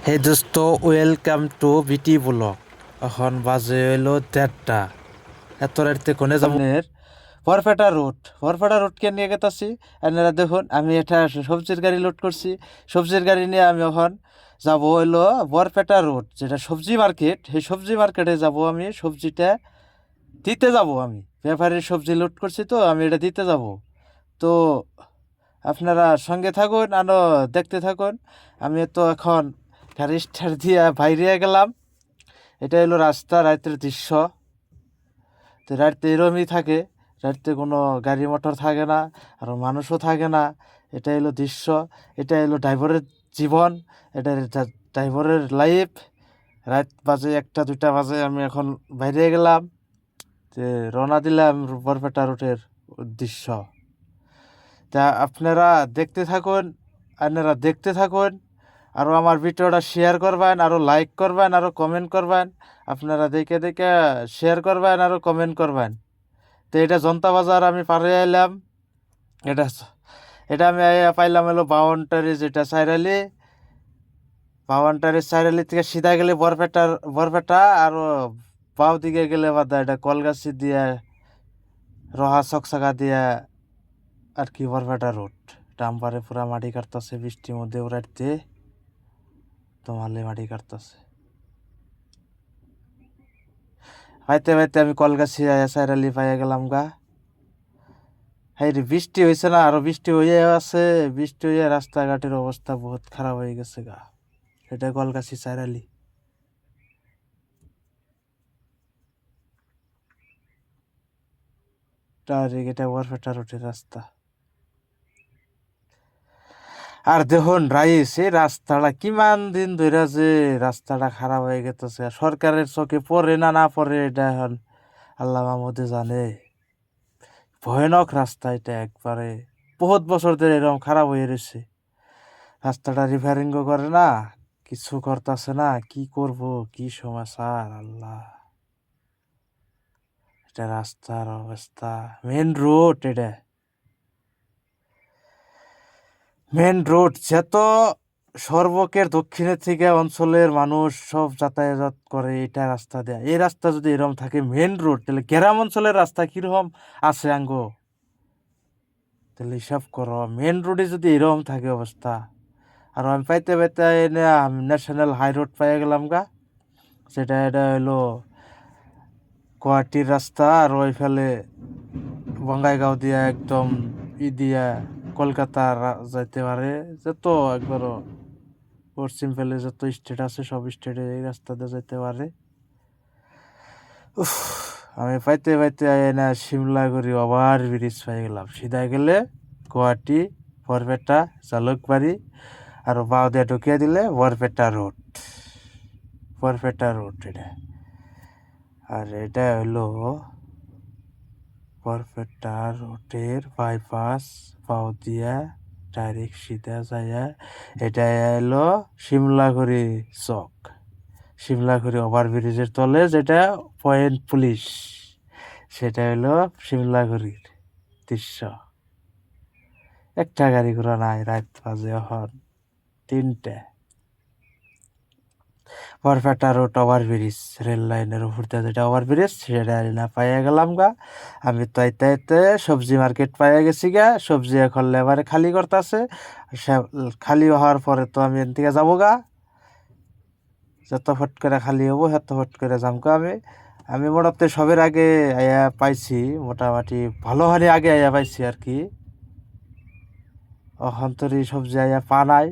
হে দোস্ত, welcome to বিটি blog. এখন বাজে হইলো 1:30। এত রাতে কোনে যাবনের বরপেটা রোডকে নিয়ে গেতাছি। আপনারা দেখুন, আমি এটা সবজির গাড়ি লোড করছি। সবজির গাড়ি নিয়ে আমি এখন যাব হইলো বরপেটা রোড, যেটা সবজি মার্কেট। সেই সবজি মার্কেটে যাব, আমি সবজিটা দিতে যাব। আমি ব্যাপারীর সবজি লোড করছি, তো আমি এটা দিতে যাব। তো আপনারা সঙ্গে থাকুন, আরও দেখতে থাকুন। আমি তো এখন গাড়ি স্টার্ট দিয়ে বাইরে গেলাম। এটা হলো রাস্তা, রাতের দৃশ্য। তো রাতে এরমই থাকে, রাতে কোনো গাড়ি মোটর থাকে না, আর মানুষও থাকে না। এটা হলো দৃশ্য, এটা হলো ড্রাইভারের জীবন, এটা ড্রাইভারের লাইফ। রাত বাজে 1টা 2টা বাজে, আমি এখন বাইরে গেলাম, যে রওনা দিলাম বরপেটা রুটের দৃশ্য। তা আপনারা দেখতে থাকুন, আপনারা দেখতে থাকুন। আরও আমার ভিডিওটা শেয়ার করবেন, আরও লাইক করবেন, আরও কমেন্ট করবেন। আপনারা দেখে দেখে শেয়ার করবেন, আরও কমেন্ট করবেন। তো এটা জনতা বাজার আমি পারে এলাম। এটা এটা আমি পাইলাম হলো বাউন্টারি, যেটা সাইরালি থেকে সিধা গেলে বরপেটা। আরও বাউ দিকে গেলে বাদা এটা কলগাছি দিয়ে রহা চকচাকা দিয়ে আর কি বরপেটা রোড। ডাম্পারে পুরা মাটি কাটতেছে, বৃষ্টির মধ্যে উড়াইতে তোমালে মাটি কাটতেছে। পাইতে পাইতে আমি কলগাছি সাইরালি পাইয়া গেলাম গা। হাই রে, বৃষ্টি হয়েছে না, আরো বৃষ্টি হয়ে আছে। বৃষ্টি হয়ে রাস্তাঘাটের অবস্থা বহুত খারাপ হয়ে গেছে গা। এটা কলগাছি সাইরালি। ডাইরেক্ট এটা বরপেটা রোডের রাস্তা। আর দেখুন রাইস, এই রাস্তাটা কিমান দিন ধরে যে রাস্তাটা খারাপ হয়ে গেছে, সরকারের চোখে পড়ে না না পড়ে এটা এখন আল্লাহ মাহমুদে জানে। ভয়ানক রাস্তা এটা, একবারে বহুত বছর ধরে এরকম খারাপ হয়ে রয়েছে। রাস্তাটা রিপেয়ারিংও করে না, কিছু করতেছে না। কি করব, কি সমাচার আল্লাহ। এটা রাস্তার অবস্থা, মেন রোড যত সর্বকের দক্ষিণের থেকে অঞ্চলের মানুষ সব যাতায়াত করে এটা রাস্তা দেয়া। এই রাস্তা যদি এরকম থাকে মেন রোড, তাহলে গ্রাম অঞ্চলের রাস্তা কিরকম আছে আঙ্গ, তাহলে হিসাব করো। মেন রোডে যদি এরকম থাকে অবস্থা। আর আমি পাইতে পাইতে এনে ন্যাশনাল হাই রোড পাইয়া গেলাম গা, সেটা এটা হলো গুয়াহাটির রাস্তা। আর ওই ফেলে বঙ্গাইগাঁও দিয়া একদম দিয়া কলকাতা যাইতে পারে। যত একবার পশ্চিম ফেলে যত স্টেট আছে, সব স্টেটে এই রাস্তা দিয়ে যেতে পারে। আমি পাইতে পাইতে না শিমলাগুড়ি ওভার ব্রিজ পাই গেলাম। সিধা গেলে গুয়াহাটি, বরপেটা, জালুকবাড়ি, আর বাউ দিয়ে ঢুকিয়ে দিলে বরপেটা রোড এটা। আর এটা হলো বরপেটা রোডের বাইপাস, বাউ দিয়া ডাইরেক্ট সিধা যাইয়া এটা এলো শিমলাগুড়ি ওভারব্রিজের তলে যেটা পয়েন্ট পুলিশ, সেটা হলো শিমলাগুড়ির দৃশ্য। একটা গাড়ি ঘোড়া নাই, রাত বাজে এখন 3টে। বরপেটা রোড ওভারব্রিজ, রেল লাইনের উপর দিয়ে যেটা ওভারব্রিজ, সেটা না পাইয়া গেলাম গা। আমি তো আইতে সবজি মার্কেট পাইয়া গেছি গা। সবজি এখন লেবারে খালি করতেছে। খালি হওয়ার পরে তো আমি এন থেকে যাবো গা। যত ফট করে খালি হবো তত ফট করে যাম গা। আমি মোটামুটি সবের আগে আয়া পাইছি, মোটামুটি ভালো হারে আগে আয়া পাইছি আর কি। অহন্তরি সবজি আয়া পা নাই।